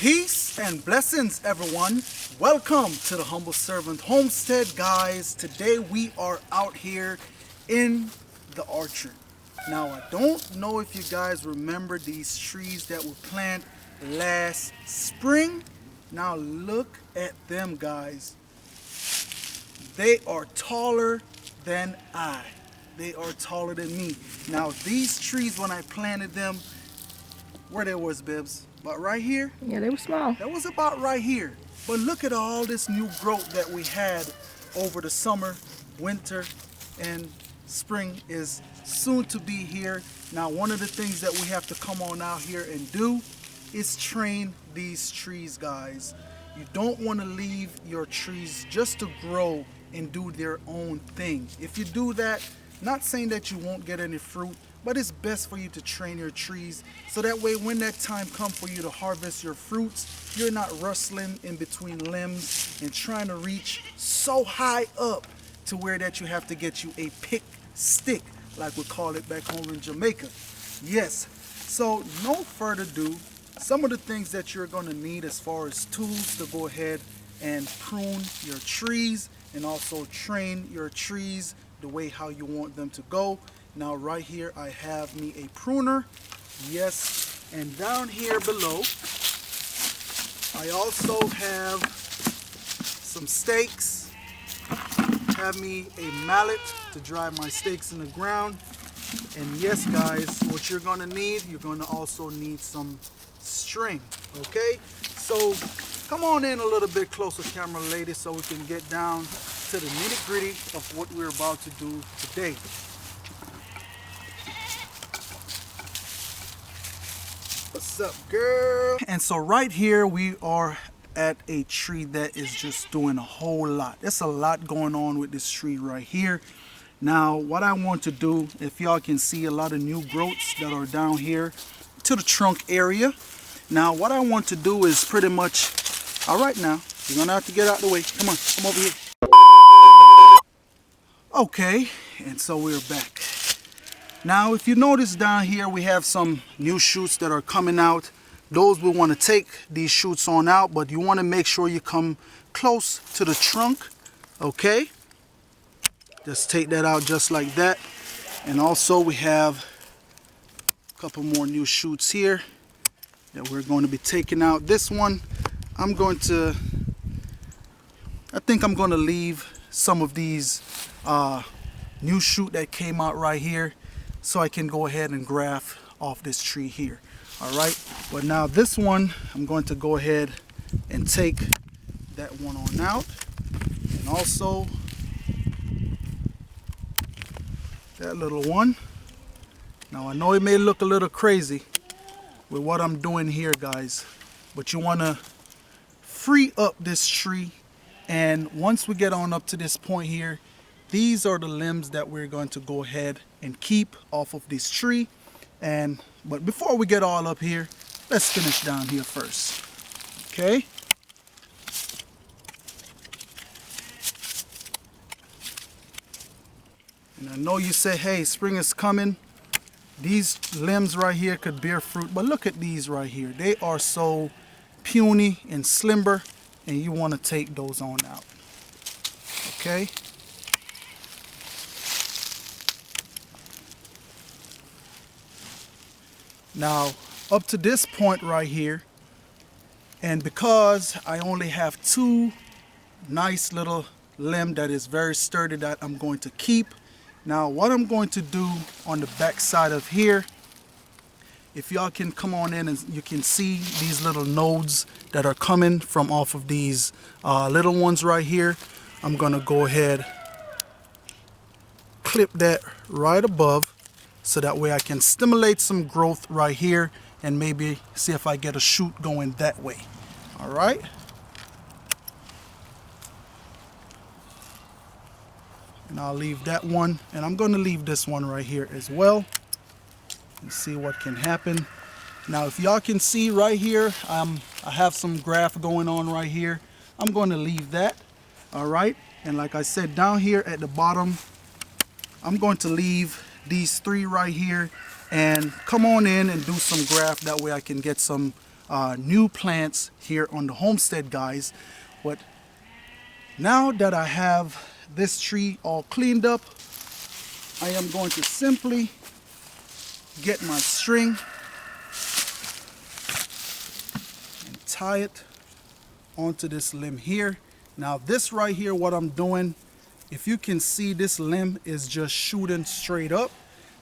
Peace and blessings, everyone. Welcome to the Humble Servant Homestead, guys. Today we are out here in the orchard. Now, I don't know if you guys remember these trees that were planted last spring. Now look at them, guys. They are taller than I. They are taller than me. Now, these trees, when I planted them, where they was, Bibbs? About right here? Yeah, they were small. That was about right here. But look at all this new growth that we had over the summer, winter, and spring is soon to be here. Now, one of the things that we have to come on out here and do is train these trees, guys. You don't want to leave your trees just to grow and do their own thing. If you do that, not saying that you won't get any fruit, but it's best for you to train your trees so that way when that time comes for you to harvest your fruits, you're not rustling in between limbs and trying to reach so high up to where that you have to get you a pick stick, like we call it back home in Jamaica. Yes, so no further ado, some of the things that you're going to need as far as tools to go ahead and prune your trees and also train your trees the way how you want them to go. Now right here I have me a pruner, yes, and down here below I also have some stakes, have me a mallet to drive my stakes in the ground, and yes guys, what you're gonna need, you're gonna also need some string. Okay, so come on in a little bit closer, camera lady, so we can get down to the nitty-gritty of what we're about to do today. What's up, girl? And so right here we are at a tree that is just doing a whole lot. There's a lot going on with this tree right here. Now what I want to do, if y'all can see a lot of new growths that are down here to the trunk area. Now what I want to do is pretty much, all right, now you're gonna have to get out of the way. Come on, come over here. Okay, and so we're back. Now, if you notice down here, we have some new shoots that are coming out. Those we want to take these shoots on out, but you want to make sure you come close to the trunk, okay? Just take that out just like that. And also we have a couple more new shoots here that we're going to be taking out. This one, I think I'm going to leave some of these new shoot that came out right here, so I can go ahead and graft off this tree here. All right, but now this one, I'm going to go ahead and take that one on out, and also that little one. Now I know it may look a little crazy with what I'm doing here, guys, but you want to free up this tree, and once we get on up to this point here, these are the limbs that we're going to go ahead and keep off of this tree. But before we get all up here, let's finish down here first. Okay. And I know you say, hey, spring is coming. These limbs right here could bear fruit, but look at these right here. They are so puny and slimmer, and you want to take those on out. Okay. Now, up to this point right here, and because I only have two nice little limb that is very sturdy that I'm going to keep. Now, what I'm going to do on the back side of here, if y'all can come on in and you can see these little nodes that are coming from off of these little ones right here, I'm going to go ahead, clip that right above, so that way I can stimulate some growth right here and maybe see if I get a shoot going that way. All right. And I'll leave that one, and I'm going to leave this one right here as well and see what can happen. Now, if y'all can see right here, I have some graft going on right here. I'm going to leave that. All right. And like I said, down here at the bottom, I'm going to leave these three right here and come on in and do some graft. That way I can get some new plants here on the homestead, guys. But now that I have this tree all cleaned up, I am going to simply get my string and tie it onto this limb here. Now this right here, what I'm doing, if you can see, this limb is just shooting straight up.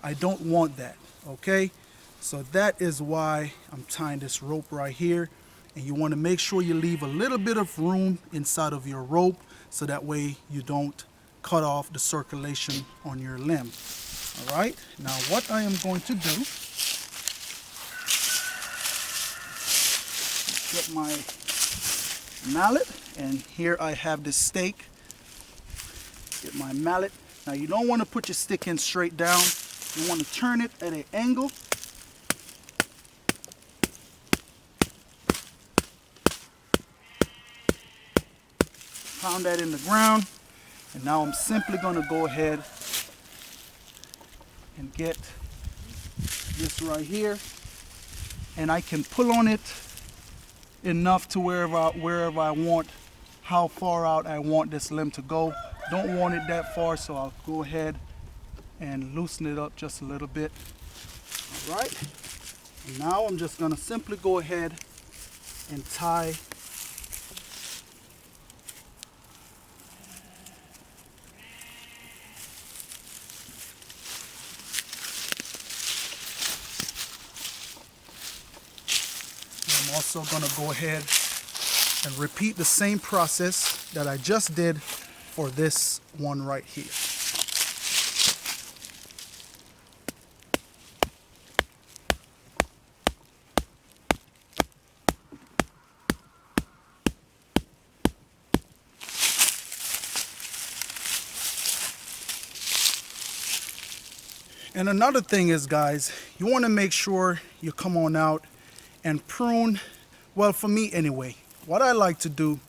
I don't want that, okay? So that is why I'm tying this rope right here. And you want to make sure you leave a little bit of room inside of your rope so that way you don't cut off the circulation on your limb. All right, now what I am going to do, get my mallet, and here I have this stake. Get my mallet. Now you don't want to put your stick in straight down. You want to turn it at an angle. Pound that in the ground. And now I'm simply going to go ahead and get this right here. And I can pull on it enough to wherever I want, how far out I want this limb to go. Don't want it that far, so I'll go ahead and loosen it up just a little bit. All right. And now I'm just going to simply go ahead and tie I'm also going to go ahead and repeat the same process that I just did for this one right here. And another thing is, guys, you want to make sure you come on out and prune. Well, for me anyway, what I like to do,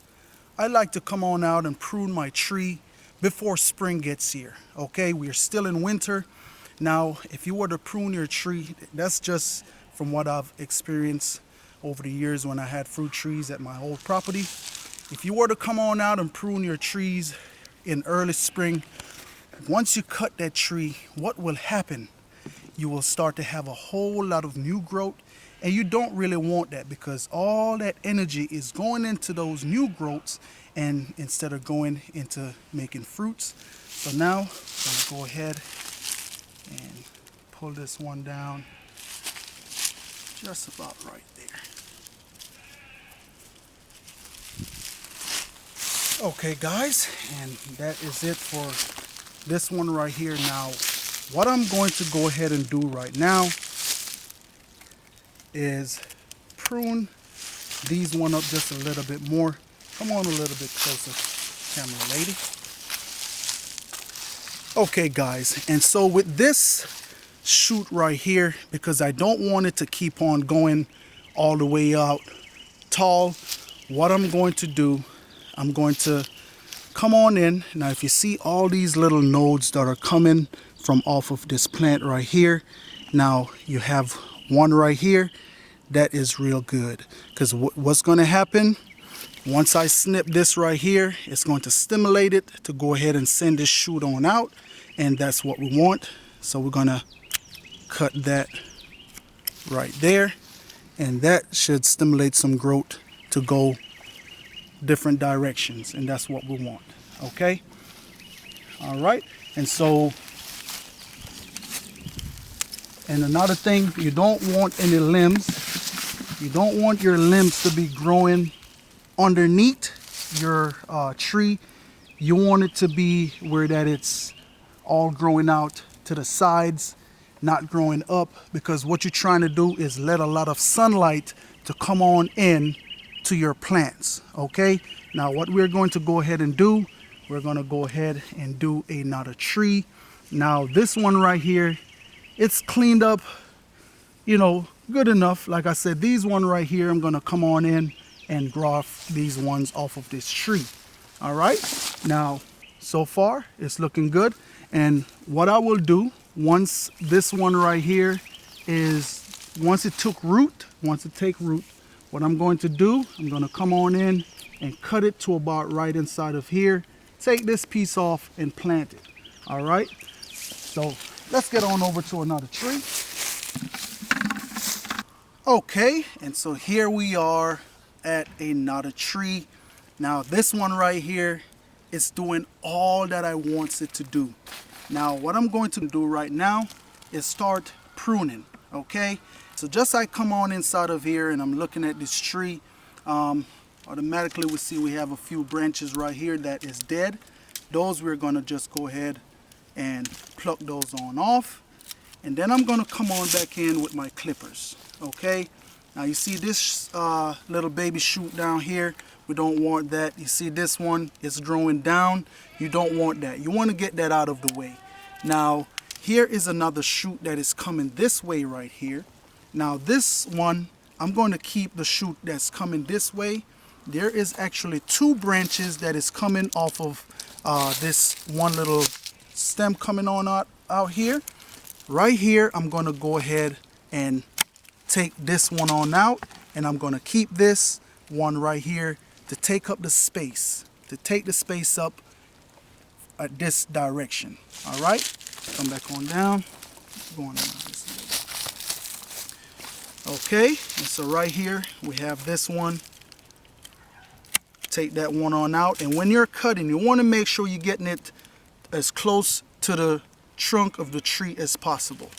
I like to come on out and prune my tree before spring gets here. Okay, we're still in winter. Now, if you were to prune your tree, that's just from what I've experienced over the years when I had fruit trees at my old property. If you were to come on out and prune your trees in early spring, once you cut that tree, what will happen? You will start to have a whole lot of new growth, and you don't really want that because all that energy is going into those new growths and instead of going into making fruits. So now I'm going to go ahead and pull this one down just about right there. Okay, guys, and that is it for this one right here. Now, what I'm going to go ahead and do right now is prune these one up just a little bit more. Come on a little bit closer, camera lady. Okay, guys, and so with this shoot right here, because I don't want it to keep on going all the way out tall, what I'm going to do, I'm going to come on in. Now, if you see all these little nodes that are coming from off of this plant right here, now you have one right here. That is real good, because what's going to happen once I snip this right here, it's going to stimulate it to go ahead and send this shoot on out, and that's what we want. So we're going to cut that right there, and that should stimulate some growth to go different directions, and that's what we want. Okay, all right. And so, and another thing, you don't want any limbs, you don't want your limbs to be growing underneath your tree. You want it to be where that it's all growing out to the sides, not growing up, because what you're trying to do is let a lot of sunlight to come on in to your plants. Okay, now what we're going to go ahead and do, we're going to go ahead and do another tree. Now this one right here, it's cleaned up, you know, good enough. Like I said, these one right here, I'm going to come on in and graft these ones off of this tree. All right, now so far it's looking good. And what I will do, once this one right here is, once it take root, what I'm going to do, I'm going to come on in and cut it to about right inside of here. Take this piece off and plant it. All right. So let's get on over to another tree. Okay, and so here we are at another tree. Now this one right here is doing all that I want it to do. Now what I'm going to do right now is start pruning. Okay, so just I come on inside of here and I'm looking at this tree, automatically we see we have a few branches right here that is dead. Those we're going to just go ahead and pluck those on off, and then I'm going to come on back in with my clippers. Okay, now you see this little baby shoot down here. We don't want that. You see this one is growing down. You don't want that. You want to get that out of the way. Now here is another shoot that is coming this way right here. Now this one, I'm going to keep the shoot that's coming this way. There is actually two branches that is coming off of this one little stem coming on out here. Right here, I'm going to go ahead and take this one on out, and I'm going to keep this one right here to take up the space, to take the space up at this direction. All right, come back on down, going on this way. Okay, and so right here we have this one. Take that one on out, and when you're cutting, you want to make sure you're getting it as close to the trunk of the tree as possible.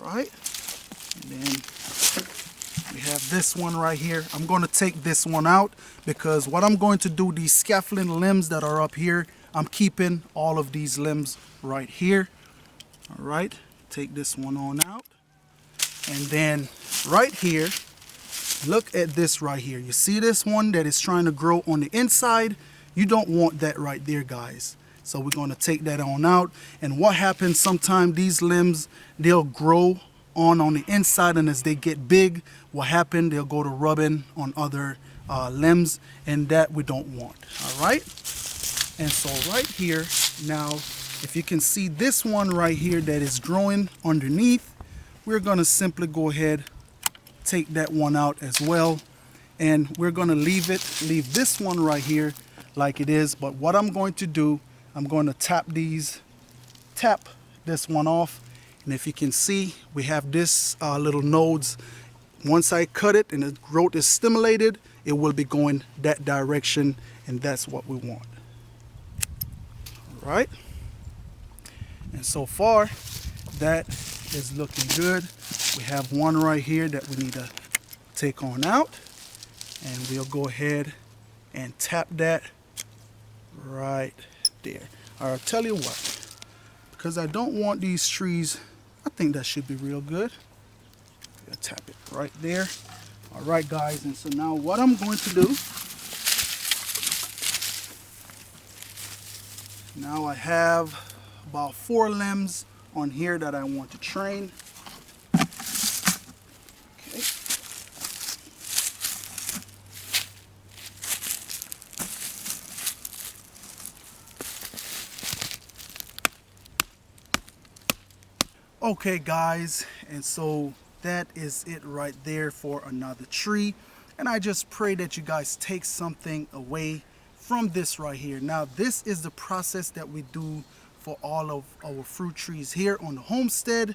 All right, and then we have this one right here. I'm going to take this one out because what I'm going to do, these scaffolding limbs that are up here, I'm keeping all of these limbs right here. All right, take this one on out, and then right here, look at this right here. You see this one that is trying to grow on the inside? You don't want that right there, guys. So we're going to take that on out. And what happens sometimes, these limbs, they'll grow on the inside, and as they get big, what happens, they'll go to rubbing on other limbs, and that we don't want. All right. And so right here, now, if you can see this one right here that is growing underneath, we're going to simply go ahead, take that one out as well, and we're going to leave this one right here like it is. But what I'm going to do, I'm going to tap this one off, and if you can see, we have this little nodes. Once I cut it and the growth is stimulated, it will be going that direction, and that's what we want. All right, and so far that is looking good. We have one right here that we need to take on out, and we'll go ahead and tap that right there. I'll tell you what, because I don't want these trees, I think that should be real good. I'll tap it right there. All right, guys, and so now what I'm going to do, now I have about 4 limbs on here that I want to train. Okay guys, and so that is it right there for another tree, and I just pray that you guys take something away from this right here. Now this is the process that we do for all of our fruit trees here on the homestead,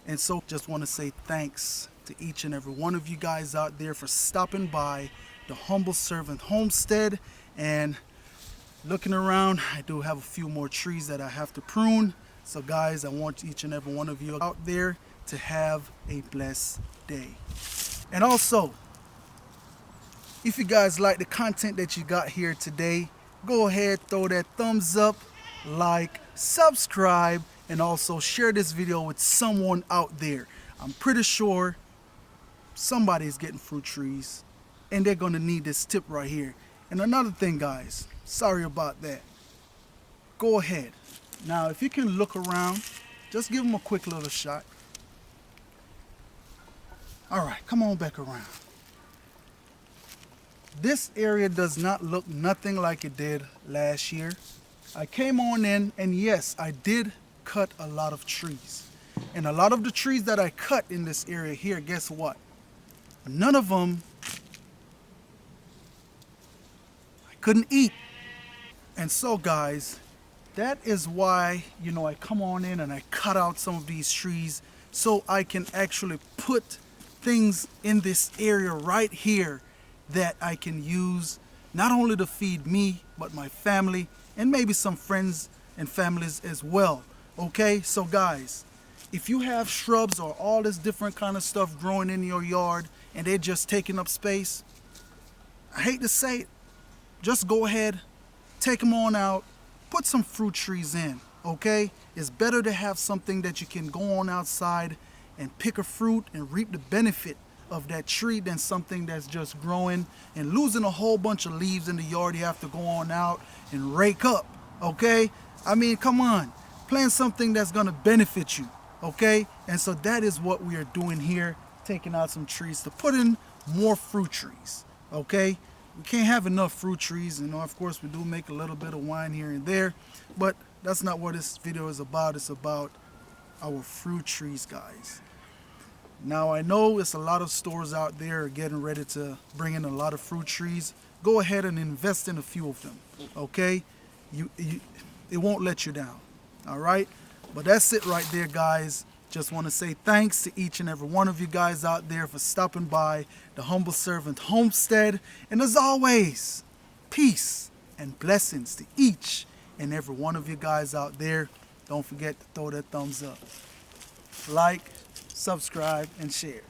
and so just want to say thanks to each and every one of you guys out there for stopping by the Humble Servant Homestead. And looking around, I do have a few more trees that I have to prune. So guys, I want each and every one of you out there to have a blessed day. And also, if you guys like the content that you got here today, go ahead, throw that thumbs up, like, subscribe, and also share this video with someone out there. I'm pretty sure somebody is getting fruit trees, and they're gonna need this tip right here. And another thing, guys, sorry about that. Go ahead. Now, if you can look around, just give them a quick little shot. All right, come on back around. This area does not look nothing like it did last year. I came on in, and yes, I did cut a lot of trees. And a lot of the trees that I cut in this area here, guess what? none of them I couldn't eat. And so guys, that is why, I come on in and I cut out some of these trees so I can actually put things in this area right here that I can use not only to feed me, but my family and maybe some friends and families as well. Okay, so guys, if you have shrubs or all this different kind of stuff growing in your yard and they're just taking up space, I hate to say it, just go ahead, take them on out, put some fruit trees in, okay? It's better to have something that you can go on outside and pick a fruit and reap the benefit of that tree than something that's just growing and losing a whole bunch of leaves in the yard you have to go on out and rake up, okay? I mean, come on, plant something that's gonna benefit you, okay? And so that is what we are doing here, taking out some trees to put in more fruit trees, okay? We can't have enough fruit trees, of course we do make a little bit of wine here and there, but that's not what this video is about. It's about our fruit trees, guys. Now I know it's a lot of stores out there getting ready to bring in a lot of fruit trees. Go ahead and invest in a few of them, okay? It won't let you down, all right? But that's it right there, guys. Just want to say thanks to each and every one of you guys out there for stopping by the Humble Servant Homestead. And as always, peace and blessings to each and every one of you guys out there. Don't forget to throw that thumbs up. Like, subscribe, and share.